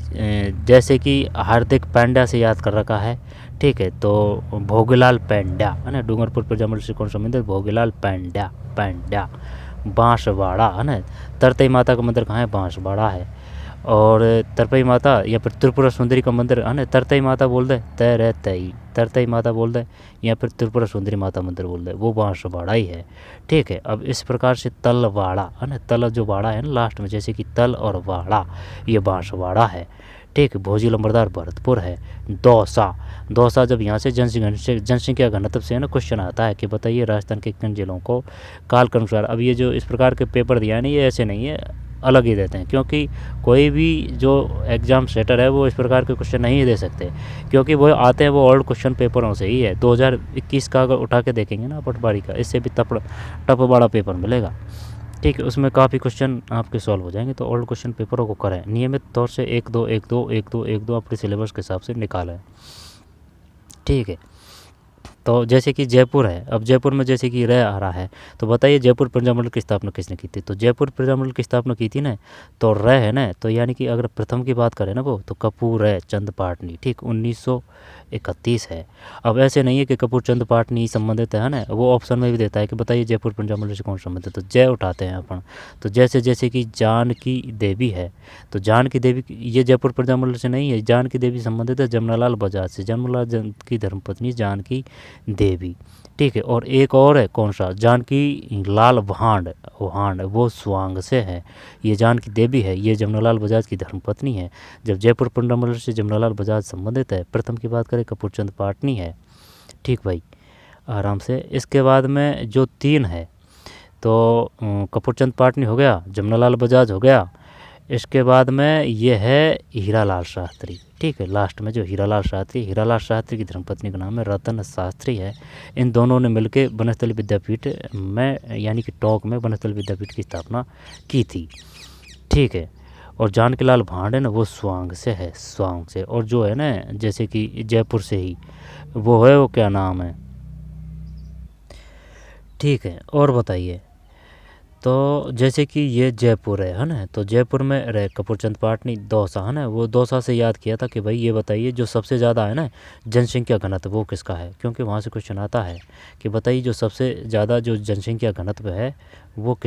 Speaker 1: जैसे कि हार्दिक पांड्या से याद कर रखा है। ठीक है, तो भोगीलाल पांड्या है ना, डूंगरपुर प्रजामंडल से कौन संबंधित, भोगीलाल पांड्या, पांड्या। बांसवाड़ा है ना, तरतई माता का मंदिर कहाँ है, बांसवाड़ा है। और तरपई माता या फिर त्रिपुरा सुंदरी का मंदिर है ना, तरतई माता बोल दे, तई तरतई माता बोल दे, या फिर त्रिपुरा सुंदरी माता मंदिर बोल दे, वो बांसवाड़ा ही है। ठीक है, अब इस प्रकार से तलवाड़ा है ना, तल जो वाड़ा है ना लास्ट में, जैसे कि तल और वाड़ा, ये बांसवाड़ा है। ठीक है, भोजी लंबरदार भरतपुर है। दौसा, दौसा जब यहाँ से जनसंख्या घनत्व से है ना क्वेश्चन आता है कि बताइए राजस्थान के किन जिलों को काल के अनुसार। अब ये जो इस प्रकार के पेपर दिया नहीं, ये ऐसे नहीं है, अलग ही देते हैं, क्योंकि कोई भी जो एग्ज़ाम सेटर है वो इस प्रकार के क्वेश्चन नहीं दे सकते, क्योंकि वो आते हैं वो ओल्ड क्वेश्चन पेपरों से ही है। 2021 का अगर उठा के देखेंगे ना पटवारी का, इससे भी टप बड़ा पेपर मिलेगा। ठीक है, उसमें काफ़ी क्वेश्चन आपके सॉल्व हो जाएंगे। तो ओल्ड क्वेश्चन पेपरों को करें नियमित तौर से, 1-2 1-2 1-2 1-2 अपने सिलेबस के हिसाब से निकालें। ठीक है, तो जैसे कि जयपुर है, अब जयपुर में जैसे कि रह आ रहा है, तो बताइए जयपुर प्रजामंडल की स्थापना किसने की थी, तो जयपुर प्रजामंडल की स्थापना की थी ना, तो रह है ना, तो यानी कि अगर प्रथम की बात करें ना वो, तो कपूर है चंद पाटनी। ठीक, 31 है। अब ऐसे नहीं है कि कपूरचंद पाटनी ही संबंधित है ना, वो ऑप्शन में भी देता है कि बताइए जयपुर पंजाब मंडल से कौन संबंधित है, तो जय उठाते हैं अपन। तो जैसे कि जानकी देवी है, तो जानकी देवी ये जयपुर पंजाब मंडल से नहीं है, जानकी देवी संबंधित है जमनालाल बजाज से, जमनालाल की धर्मपत्नी जानकी देवी, ठीक है। और एक और है कौन सा, जानकी लाल भांड, वो स्वांग से है। ये जानकी देवी है, ये जमनालाल बजाज की धर्मपत्नी है। जब जयपुर पंजाब मंडल से जमनालाल बजाज संबंधित है, प्रथम की बात करें कपूरचंद पाटनी है, ठीक भाई, आराम से। इसके बाद में जो 3 है, तो कपूरचंद पाटनी हो गया, जमनालाल बजाज हो गया, इसके बाद में ये है हीरालाल शास्त्री, ठीक है। लास्ट में जो हीरालाल शास्त्री की धर्मपत्नी का नाम है रतन शास्त्री है। इन दोनों ने मिलकर वनस्थली विद्यापीठ में यानी कि टोंक में वनस्थली विद्यापीठ की स्थापना की थी, ठीक है। और जानकीलाल भांड है ना, वो स्वांग से है, स्वांग से। और जो है ना जैसे कि जयपुर से ही वो है, वो क्या नाम है, ठीक है। और बताइए, तो जैसे कि ये जयपुर है ना, तो जयपुर में रहे कपूरचंद पाटनी, दौसा है ना, वो दौसा से याद किया था कि भाई ये बताइए जो सबसे ज़्यादा है ना जनसंख्या घनत्व वो किसका है, क्योंकि वहाँ से क्वेश्चन आता है कि बताइए जो सबसे ज़्यादा जो जनसंख्या घनत्व है वो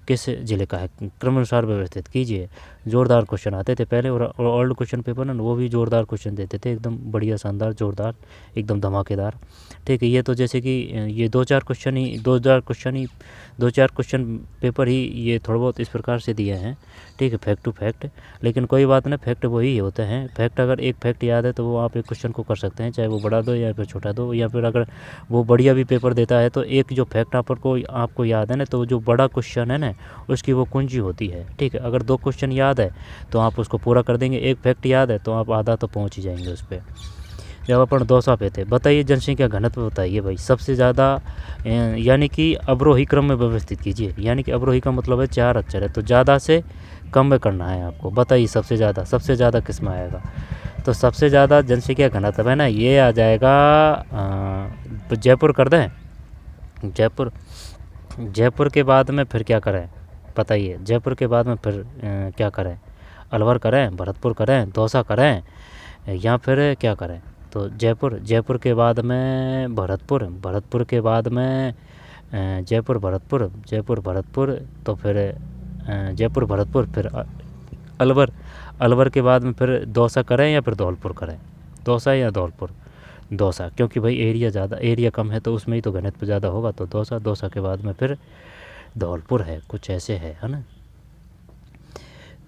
Speaker 1: किस जिले का है, क्रमानुसार व्यवस्थित कीजिए। जोरदार क्वेश्चन आते थे पहले, और ओल्ड क्वेश्चन पेपर ना वो भी जोरदार क्वेश्चन देते थे, एकदम बढ़िया, शानदार, जोरदार, एकदम धमाकेदार, ठीक है। ये तो जैसे कि ये 2-4 क्वेश्चन पेपर ही ये थोड़ा बहुत इस प्रकार से दिए हैं, ठीक है, फैक्ट टू फैक्ट। लेकिन कोई बात नहीं, फैक्ट वही होते हैं। फैक्ट अगर एक फैक्ट याद है तो वो आप एक क्वेश्चन को कर सकते हैं, चाहे वो बड़ा दो या फिर छोटा दो, या फिर अगर वो बढ़िया भी पेपर देता है तो एक जो फैक्ट आपको याद है ना, तो जो बड़ा क्वेश्चन है ना उसकी वो कुंजी होती है, ठीक है। अगर 2 क्वेश्चन याद है तो आप उसको पूरा कर देंगे, एक फैक्ट याद है तो आप आधा तो पहुँच ही जाएंगे उस पर। जब अपन दौसा पे थे, बताइए जनसंख्या घनत्व बताइए भाई सबसे ज़्यादा, यानी कि अवरोही क्रम में व्यवस्थित कीजिए, यानी कि अवरोही का मतलब है 4 अक्षर है, तो ज़्यादा से कम में करना है आपको। बताइए सबसे ज़्यादा किस में आएगा, तो सबसे ज़्यादा जनसंख्या घनत्व है ना, ये आ जाएगा जयपुर कर दें, जयपुर के बाद में फिर क्या करें बताइए, जयपुर के बाद में फिर क्या करें, अलवर करें, भरतपुर करें, दौसा करें, या फिर क्या करें। तो जयपुर के बाद में भरतपुर के बाद में जयपुर भरतपुर, तो फिर जयपुर भरतपुर, फिर अलवर के बाद में फिर दौसा करें या फिर धौलपुर करें, दौसा या धौलपुर, दौसा, क्योंकि भाई एरिया कम है तो उसमें ही तो घनत्व ज़्यादा होगा, तो दौसा के बाद में फिर धौलपुर है, कुछ ऐसे है ना।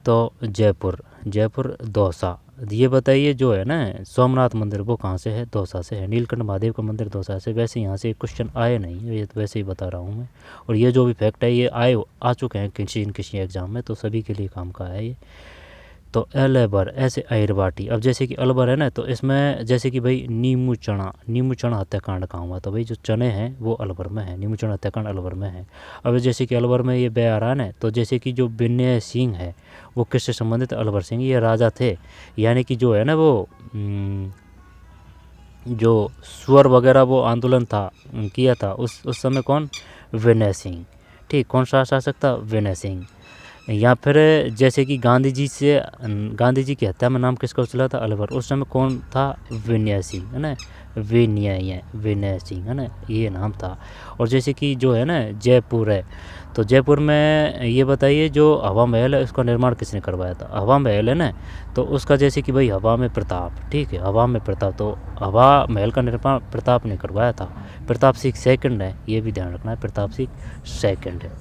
Speaker 1: तो जयपुर दौसा। ये बताइए जो है ना सोमनाथ मंदिर वो कहाँ से है, दौसा से है। नीलकंठ महादेव का मंदिर दौसा से। वैसे यहाँ से क्वेश्चन आए नहीं, ये तो वैसे ही बता रहा हूँ मैं। और ये जो भी फैक्ट है ये आ चुके हैं किसी एग्ज़ाम में, तो सभी के लिए काम का है ये। तो अलवर, ऐसे अहिरवाटी। अब जैसे कि अलवर है ना, तो इसमें जैसे कि भाई नीमू चना हत्याकांड कहाँ हुआ, तो भाई जो चने हैं वो अलवर में है, नीमू चना हत्याकांड अलवर में है। अब जैसे कि अलवर में ये बयारान है, तो जैसे कि जो विनय सिंह है वो किससे संबंधित, अलवर सिंह, ये राजा थे। यानी कि जो है ना वो जो सुअर वगैरह वो आंदोलन था किया था उस समय कौन, विनय सिंह, ठीक। कौन सा शासक था, विनय सिंह। या फिर जैसे कि गांधी जी की हत्या में नाम किसका उछला था, अलवर, उस समय कौन था, विनय सिंह, है ना, विनय सिंह, है ना, ये नाम था। और जैसे कि जो है ना जयपुर है, तो जयपुर में ये बताइए जो हवा महल है उसका निर्माण किसने करवाया था, हवा महल है ना, तो उसका जैसे कि भाई हवा में प्रताप, ठीक है, हवा में प्रताप, तो हवा महल का निर्माण प्रताप ने करवाया था। प्रताप सिंह सेकंड है, ये भी ध्यान रखना है, प्रताप सिंह सेकंड है,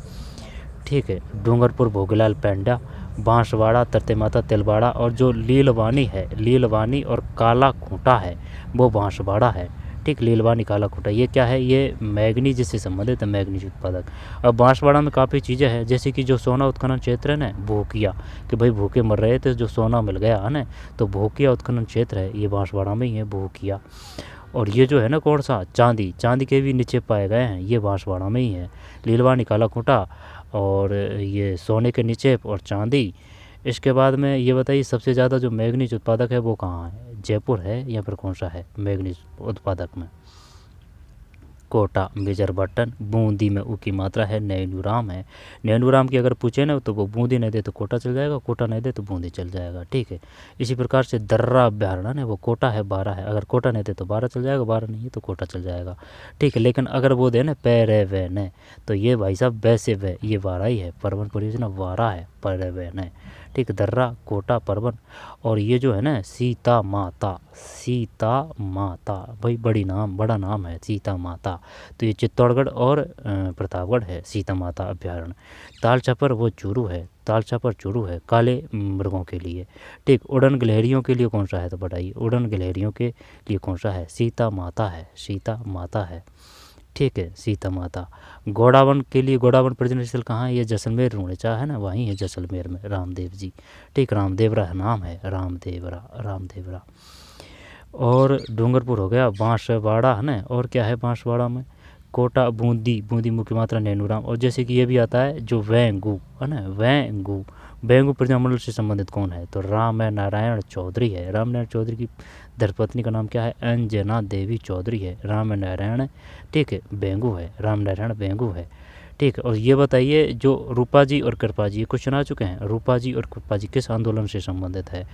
Speaker 1: ठीक है। डूंगरपुर भोगीलाल पेंडा, बांसवाड़ा तरतेमाता तिलवाड़ा, और जो लीलवानी और काला खूंटा है वो बांसवाड़ा है, ठीक। लीलवानी काला खूंटा ये क्या है, ये मैग्नीज से संबंधित है, मैग्नीज उत्पादक। अब बांसवाड़ा में काफ़ी चीज़ें हैं, जैसे कि जो सोना उत्खनन क्षेत्र है ना, भूकिया, कि भाई भूखे मर रहे थे जो सोना मिल गया है ना, तो भूकिया उत्खनन क्षेत्र है, ये बांसवाड़ा में ही है, भूकिया। और ये जो है ना कौन सा, चांदी के भी नीचे पाए गए हैं, ये बांसवाड़ा में ही है। लीलवानी काला खूंटा और ये सोने के नीचे और चांदी। इसके बाद में ये बताइए सबसे ज़्यादा जो मैग्नीज उत्पादक है वो कहाँ है, जयपुर है या फिर कौन सा है मैग्नीज उत्पादक में, कोटा मेजर बटन, बूंदी में ऊ की मात्रा है, नैनूराम है। नैनूराम की अगर पूछे ना तो वो बूंदी नहीं दे तो कोटा चल जाएगा, कोटा नहीं दे तो बूंदी चल जाएगा, ठीक है। इसी प्रकार से दर्रा अभ्यारण्य है वो कोटा है 12 है, अगर कोटा नहीं दे तो 12 चल जाएगा, 12 नहीं है तो कोटा चल जाएगा, ठीक है। लेकिन अगर वो दे ना पैरे वे ने तो ये भाई साहब वैसे वे ये 12 ही है, परवन परियोजना 12 है, पैरे वे ने, ठीक है। दर्रा, कोटा, परवन और ये जो है ना सीता माता, सीता माता भाई बड़ा नाम है सीता माता, तो ये चित्तौड़गढ़ और प्रतापगढ़ है सीता माता अभ्यारण्य। ताल छापर वो चूरू है, ताल छापर चूरू है काले मृगों के लिए, ठीक। उड़न गिलहरियों के लिए कौन सा है तो बताइए, उड़न गिलहरियों के लिए कौन सा है, सीता माता है, सीता माता है, ठीक है, सीता माता। गोडावन के लिए, गोडावन प्रजनन स्थल कहाँ है, ये जैसलमेर रूणेचा है ना, वहीं है जैसलमेर में रामदेव जी, ठीक। रामदेवरा नाम है, रामदेवरा, रामदेवरा। और डूंगरपुर हो गया, बांसवाड़ा है ना, और क्या है बांसवाड़ा में, कोटा, बूंदी, बूंदी मुख्य मात्रा नैनूराम। और जैसे कि ये भी आता है जो वेंगू है ना, वेंगू, वेंगू प्रजामंडल से संबंधित कौन है तो राम नारायण चौधरी है। राम नारायण चौधरी की धर्मपत्नी का नाम क्या है, अंजना देवी चौधरी है। राम नारायण, ठीक है, बेंगू है, राम नारायण बेंगू है, ठीक है। और ये बताइए जो रूपा जी और कृपा जी, ये क्वेश्चन आ चुके हैं, रूपा जी और कृपा जी किस आंदोलन से संबंधित है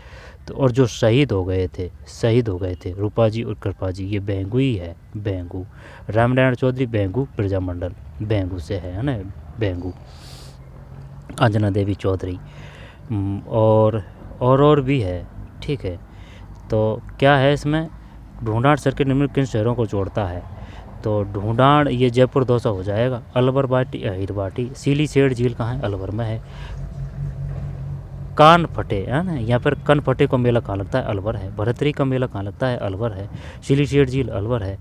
Speaker 1: तो, और जो शहीद हो गए थे रूपा जी और कृपा जी, ये बेंगू ही है, बेंगू। रामनारायण चौधरी बेंगू प्रजामंडल, बेंगू से है ना, बेंगू। अंजना देवी चौधरी और भी है, ठीक है। तो क्या है इसमें, ढूंढाड़ सर्किट निम्न किन शहरों को जोड़ता है तो ढूंढाड़ ये जयपुर दौसा हो जाएगा, अलवर बाटी, अहिर बाटी। सीली सेठ झील कहाँ है, अलवर में है। कान फटे है ना, यहाँ पर कन फटे का मेला कहाँ लगता है, अलवर है। भरतरी का मेला कहाँ लगता है, अलवर है। सीली सेठ झील अलवर है,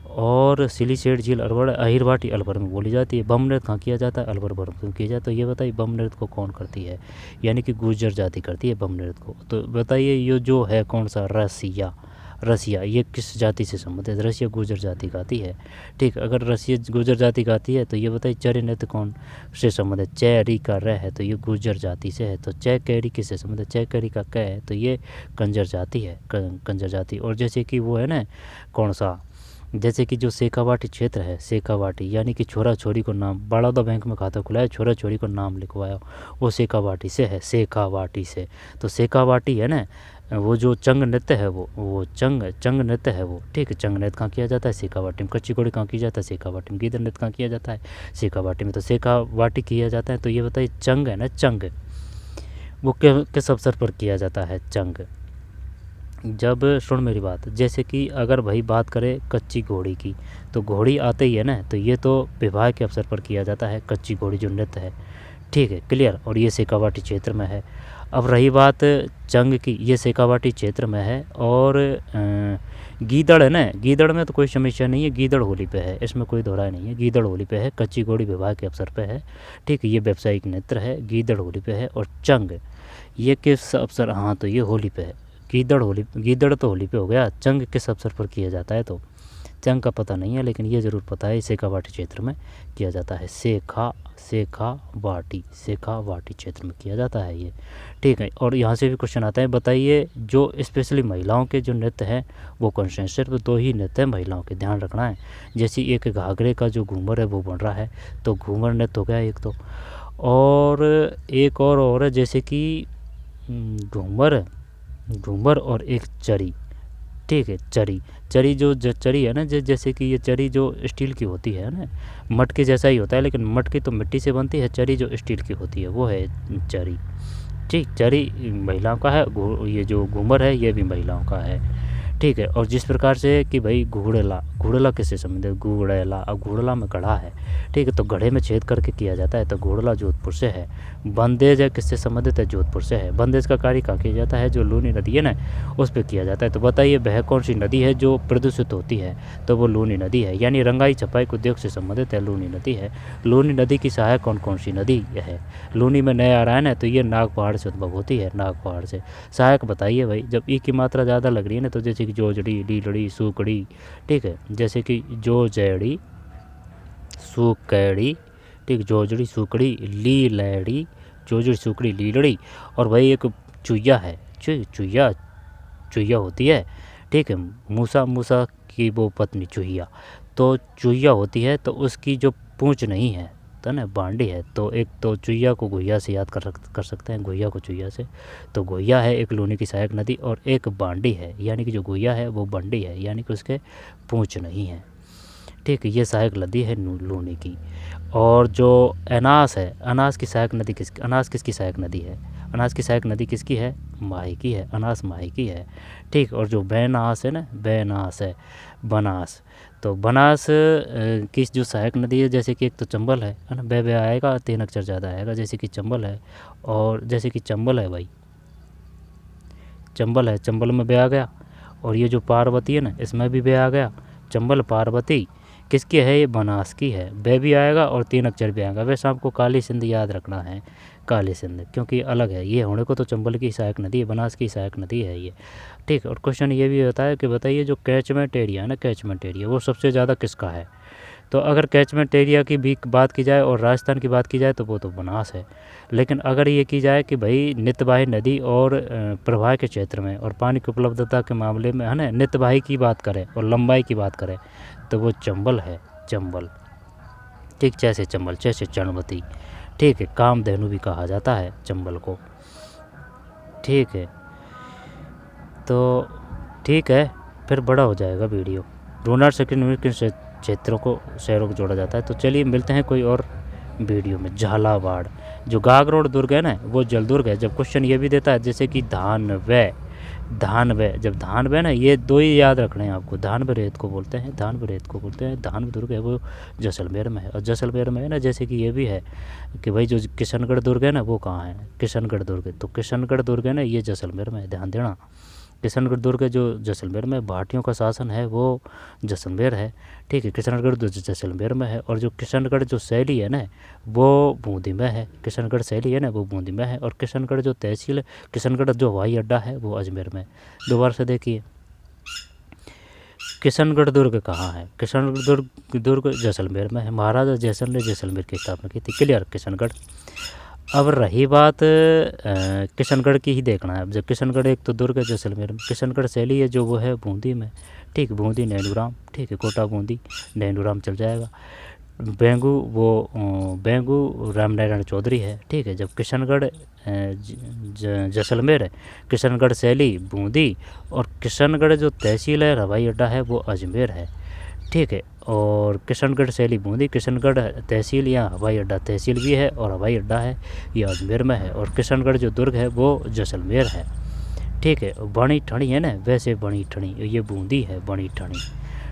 Speaker 1: और सीली सेठ झील अलवर, अहिर बाटी अलवर में बोली जाती है। बम नृत्य कहाँ किया जाता है, अलवर बरमपुर में किया जाता है। तो ये बताइए बम नृत्य को कौन करती है, यानी कि गुर्जर जाति करती है बम नृत्य को। तो बताइए ये जो है कौन सा, रसिया, रसिया ये किस जाति से संबंधित है, रसिया गुर्जर जाति गाती है, ठीक। अगर रसिया गुर्जर जाति गाती है तो ये बताइए चरी नृत्य कौन से संबंधित, चैरी का रह है तो ये गुर्जर जाति से है। तो चै कैरी किससे संबंधित, चै कैरी का क है तो ये कंजर जाति है, कंजर जाति। और जैसे कि वो है ना कौन सा, जैसे कि जो शेखावाटी क्षेत्र है, शेखावाटी यानी कि छोरा छोरी को नाम, बड़ौदा बैंक में खाता खुलाया, छोरा छोरी को नाम लिखवाया, वो शेखावाटी से है, शेखावाटी से। तो शेखावाटी है ना, वो जो चंग नृत्य है वो चंग नृत्य है वो, ठीक है। चंग नृत्य कहाँ किया जाता है, शेखावाटी में। कच्ची घोड़ी कहाँ किया जाता है, शेखावाटी में। गीदड़ नृत्य कहाँ किया जाता है, शेखावाटी में। तो शेखावाटी किया जाता है। तो ये बताइए चंग है ना, चंग वो किस अवसर पर किया जाता है, चंग। जब सुन मेरी बात, जैसे कि अगर भाई बात करें कच्ची घोड़ी की, तो घोड़ी आते ही है ना, तो ये तो विवाह के अवसर पर किया जाता है, कच्ची घोड़ी जो नृत्य है, ठीक है, क्लियर। और ये शेखावाटी क्षेत्र में है। अब रही बात चंग की, ये शेखावाटी क्षेत्र में है। और गीदड़ है ना, गीदड़ में तो कोई समस्या नहीं है, गीदड़ होली पे है, इसमें कोई दोहराई नहीं है, गीदड़ होली पे है, कच्ची घोड़ी विवाह के अवसर पे है, ठीक है। ये व्यावसायिक नृत्य है, गीदड़ होली पे है। और चंग ये किस अवसर, हाँ तो ये होली पे है, गीदड़ तो होली पे हो गया, चंग किस अवसर पर किया जाता है तो चंग का पता नहीं है, लेकिन ये ज़रूर पता है शेखावाटी क्षेत्र में किया जाता है, शेखावाटी क्षेत्र में किया जाता है ये, ठीक है। और यहाँ से भी क्वेश्चन आता है, बताइए जो स्पेशली महिलाओं के जो नृत्य हैं वो कौन से हैं। सिर्फ 2 ही नृत्य है महिलाओं के, ध्यान रखना है। जैसे एक घाघरे का जो घूमर है वो बन रहा है, तो घूमर नृत्य हो गया एक तो। और एक और है, जैसे कि घूमर और एक चरी, ठीक है। चरी जो चरी है ना, जैसे कि ये चरी जो स्टील की होती है ना, मटके जैसा ही होता है, लेकिन मटकी तो मिट्टी से बनती है, चरी जो स्टील की होती है वो है चरी, ठीक। चरी महिलाओं का है, ये जो घूमर है ये भी महिलाओं का है, ठीक है। और जिस प्रकार से कि भाई घुड़ला किससे संबंधित, घुड़ेला, अब घुड़ला में गढ़ा है, ठीक है, तो गढ़े में छेद करके किया जाता है, तो घुड़ला जोधपुर से है। बंदेज है किससे संबंधित है, जोधपुर से है। बंदेज का कार्य कहाँ किया जाता है, जो लूनी नदी है ना उस पर किया जाता है। तो बताइए वह कौन सी नदी है जो प्रदूषित होती है, तो वो लूनी नदी है, यानी रंगाई छपाई उद्योग से संबंधित है, लूनी नदी है। लूनी नदी की सहायक कौन सी नदी है, लूनी में नया आरायन है, तो ये नाग पहाड़ से उद्भव होती है, नाग पहाड़ से। सहायक बताइए भाई, जब ई की मात्रा ज़्यादा लग रही है ना, तो जैसे कि जोजड़ी, लीलड़ी, सूकड़ी, ठीक है, जैसे कि जोजड़ी, सूकड़ी, ठीक, जोजड़ी, सूकड़ी, लीलड़ी, जोजड़ी, सूकड़ी, लीलड़ी। और भाई एक चुईया है, चुईया होती है, ठीक है, मूसा की वो पत्नी चुईया। तो चुहिया होती है तो उसकी जो पूंछ नहीं है तो ना बांडी है। तो एक तो चुहिया को घुइया से याद कर सकते हैं, घुइया को चुहिया से। तो घुइया है एक लूनी की सहायक नदी, और एक बांडी है, यानी कि जो घुइया है वो बंडी है, यानी कि उसके पूंछ नहीं है। ठीक है, ये सहायक नदी है लूनी की। और जो अनास है, अनास की सहायक नदी अनास किसकी सहायक नदी है? अनास की सहायक नदी किसकी है? माही की है, अनास माही की है। ठीक, और जो बेनास है ना, बेनास है बनास। तो बनास की जो सहायक नदी है, जैसे कि एक तो चंबल है ना, बे आएगा 3 अक्षर ज़्यादा आएगा, जैसे कि चंबल है। और जैसे कि चंबल है भाई, चंबल है, चंबल में बे आ गया। और ये जो पार्वती है ना, इसमें भी बे आ गया। चंबल पार्वती किसकी है? ये बनास की है। बे भी आएगा और 3 अक्षर भी आएगा। वैसे आपको काली सिंध याद रखना है, काली सिंध, क्योंकि अलग है ये। होने को तो चंबल की सहायक नदी है, बनास की सहायक नदी है ये। ठीक, और क्वेश्चन ये भी होता है कि बताइए जो कैचमेंट एरिया है ना, कैचमेंट एरिया वो सबसे ज़्यादा किसका है? तो अगर कैचमेंट एरिया की भी बात की जाए और राजस्थान की बात की जाए तो वो तो बनास है। लेकिन अगर ये की जाए कि भाई नित्यवाही नदी और प्रवाह के क्षेत्र में और पानी की उपलब्धता के मामले में है ना, नित्यवाही की बात करें और लंबाई की बात करें तो वो चंबल है, चंबल। ठीक, जैसे चंबल, जैसे चरणवती। ठीक है, कामधेनु भी कहा जाता है चंबल को। ठीक है, तो ठीक है, फिर बड़ा हो जाएगा वीडियो। डोनार सेकंड किन क्षेत्रों को, शहरों को जोड़ा जाता है? तो चलिए मिलते हैं कोई और वीडियो में। झालावाड़, जो गागरोड दुर्ग है ना, वो जल दुर्ग है। जब क्वेश्चन ये भी देता है जैसे कि धानवे, धानवे, जब धानवे ना, ये 2 ही याद रखने हैं आपको। धानवे रेत को बोलते हैं, धानवे रेत को बोलते हैं। धानवे दुर्ग है वो जैसलमेर में है। और जैसलमेर में है ना, जैसे कि ये भी है कि भाई जो किशनगढ़ दुर्ग है ना, वो कहाँ है? किशनगढ़ दुर्ग। तो किशनगढ़ दुर्ग है ना, ये जैसलमेर में है, ध्यान देना। किशनगढ़ दुर्ग है जो जैसलमेर में, भाटियों का शासन है वो जैसलमेर है। ठीक है, किशनगढ़ जैसलमेर में है। और जो किशनगढ़ जो शैली है ना, वो बूंदी में है। किशनगढ़ शैली है ना, वो बूंदी में है। और किशनगढ़ जो तहसील है, किशनगढ़ जो हवाई अड्डा है वो अजमेर में। दोबारा से देखिए, किशनगढ़ दुर्ग कहाँ है? किशनगढ़ दुर्ग जैसलमेर में है। महाराजा जयसन ने जैसलमेर की स्थापना की थी। क्लियर, किशनगढ़। अब रही बात किशनगढ़ की ही देखना है। अब जब किशनगढ़ एक तो दुर्ग है जैसलमेर में, किशनगढ़ शैली है जो वो है बूंदी में। ठीक, बूंदी नैनूराम। ठीक है, कोटा बूंदी नैनूराम चल जाएगा। बेंगू वो बेंगू रामनारायण चौधरी है। ठीक है, जब किशनगढ़ जैसलमेर है, किशनगढ़ शैली बूंदी, और किशनगढ़ जो तहसील है हवाई अड्डा है वो अजमेर है। ठीक है, और किशनगढ़ शैली बूंदी, किशनगढ़ तहसील या हवाई अड्डा, तहसील भी है और हवाई अड्डा है, ये अजमेर में है। और किशनगढ़ जो दुर्ग है वो जैसलमेर है। ठीक है, बणी ठणी है ना, वैसे बणी ठणी ये बूंदी है, बणी ठणी।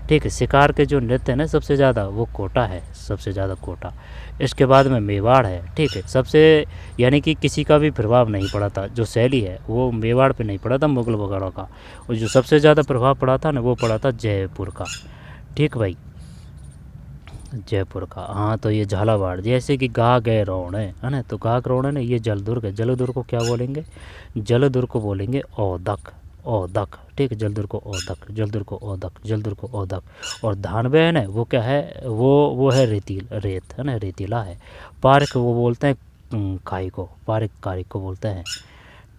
Speaker 1: ठीक है, शिकार के जो नृत्य है ना सबसे ज़्यादा वो कोटा है, सबसे ज़्यादा कोटा। इसके बाद में मेवाड़ है। ठीक है, सबसे यानी कि किसी का भी प्रभाव नहीं पड़ा था, जो शैली है वो मेवाड़ पे नहीं पड़ा था मुगल वगैरह का। और जो सबसे ज़्यादा प्रभाव पड़ा था ना, वो पड़ा था जयपुर का। ठीक भाई, जयपुर का। हाँ, तो ये झालावाड़, जैसे कि गागरोण है ना, तो गागरोण है ना, ये जलदुर्ग है। जलदुर्ग को क्या बोलेंगे? जलदुर्ग को बोलेंगे औदक, औदक। ठीक है, जलदुर्ग को औदक, जलदुर्ग को औदक, जलदुर्ग को औदक। और धानवे है ना, वो क्या है? वो है रेतील, रेत है ना, रेतीला है। पार्क वो बोलते हैं खाई को, पार्क कारी को बोलते हैं।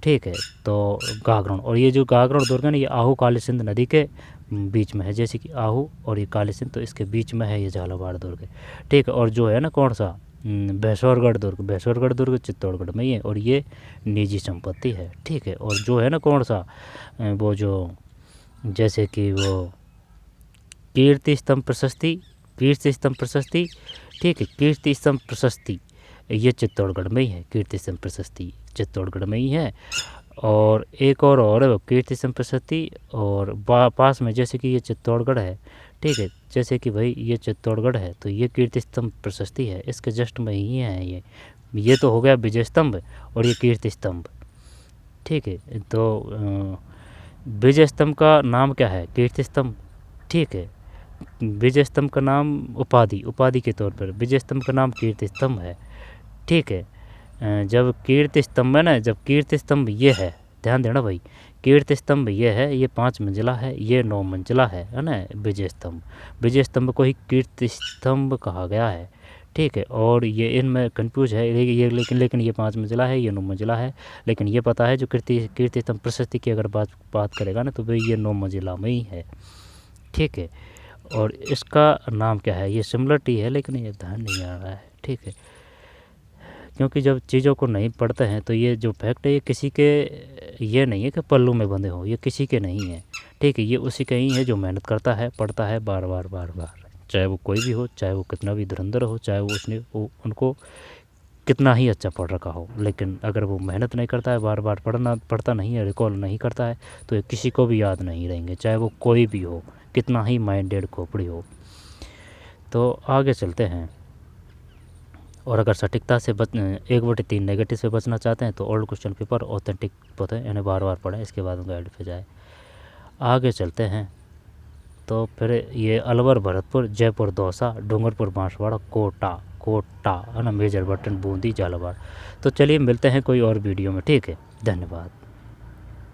Speaker 1: ठीक है, तो गागरोण। और ये जो गागरोण दुर्ग है ना, ये आहू काली सिंध नदी के बीच में है। जैसे कि आहू और ये काली सिंध, तो इसके बीच में है ये झालावाड़ दुर्ग। ठीक है, और जो है ना कौन सा, भैंसौरगढ़ दुर्ग, भैंसौरगढ़ दुर्ग चित्तौड़गढ़ में ही है और ये निजी संपत्ति है। ठीक है, और जो है ना कौन सा, वो जो जैसे कि वो कीर्ति स्तंभ प्रशस्ति, कीर्ति स्तंभ प्रशस्ति। ठीक है, कीर्ति स्तंभ प्रशस्ति ये चित्तौड़गढ़ में ही है। कीर्ति स्तंभ प्रशस्ति चित्तौड़गढ़ में ही है। और एक और है वो कीर्ति स्तंभ प्रशस्ति, और पास में जैसे कि ये चित्तौड़गढ़ है। ठीक है, जैसे कि भाई ये चित्तौड़गढ़ है तो ये कीर्ति स्तंभ प्रशस्ति है, इसके जस्ट में ही है ये तो हो गया विजय स्तंभ और ये कीर्ति स्तंभ। ठीक है, तो विजय स्तंभ का नाम क्या है? कीर्ति स्तंभ। ठीक है, विजय स्तंभ का नाम उपाधि के तौर पर विजय स्तंभ का नाम कीर्ति स्तंभ है। ठीक है, जब कीर्ति स्तंभ है ना, जब कीर्ति स्तंभ ये है, ध्यान देना भाई, कीर्ति स्तंभ ये है, ये 5 मंजिला है, ये 9 मंजिला है ना विजय स्तंभ। विजय स्तंभ को ही कीर्ति स्तंभ कहा गया है। ठीक है, और ये इनमें कंफ्यूज है ये, लेकिन ये 5 मंजिला है, ये 9 मंजिला है। लेकिन ये पता है जो कीर्ति स्तंभ प्रशस्ति की अगर बात करेगा ना, तो भाई ये 9 मंजिला में ही है। ठीक है, और इसका नाम क्या है, ये सिमिलर टी है लेकिन ये ध्यान नहीं आ रहा है, ठीक है। क्योंकि जब चीज़ों को नहीं पढ़ते हैं तो ये जो फैक्ट है ये किसी के ये नहीं है कि पल्लू में बंधे हो, ये किसी के नहीं है, ठीक है। ये उसी का ही है जो मेहनत करता है, पढ़ता है बार बार बार बार, चाहे वो कोई भी हो, चाहे वो कितना भी धुरंधर हो, चाहे वो उनको कितना ही अच्छा पढ़ रखा हो, लेकिन अगर वो मेहनत नहीं करता है, बार बार पढ़ता नहीं है, रिकॉल नहीं करता है, तो ये किसी को भी याद नहीं रहेंगे, चाहे वो कोई भी हो, कितना ही माइंडेड खोपड़ी हो। तो आगे चलते हैं। और अगर सटीकता से 1/3 नेगेटिव से बचना चाहते हैं तो ओल्ड क्वेश्चन पेपर ऑथेंटिक होते हैं, इन्हें बार बार पढ़ें, इसके बाद गाइड पे जाए। आगे चलते हैं। तो फिर ये अलवर, भरतपुर, जयपुर, दौसा, डूंगरपुर, बांसवाड़ा, कोटा है ना, मेजर बटन, बूंदी, झालावाड़। तो चलिए मिलते हैं कोई और वीडियो में, ठीक है। धन्यवाद।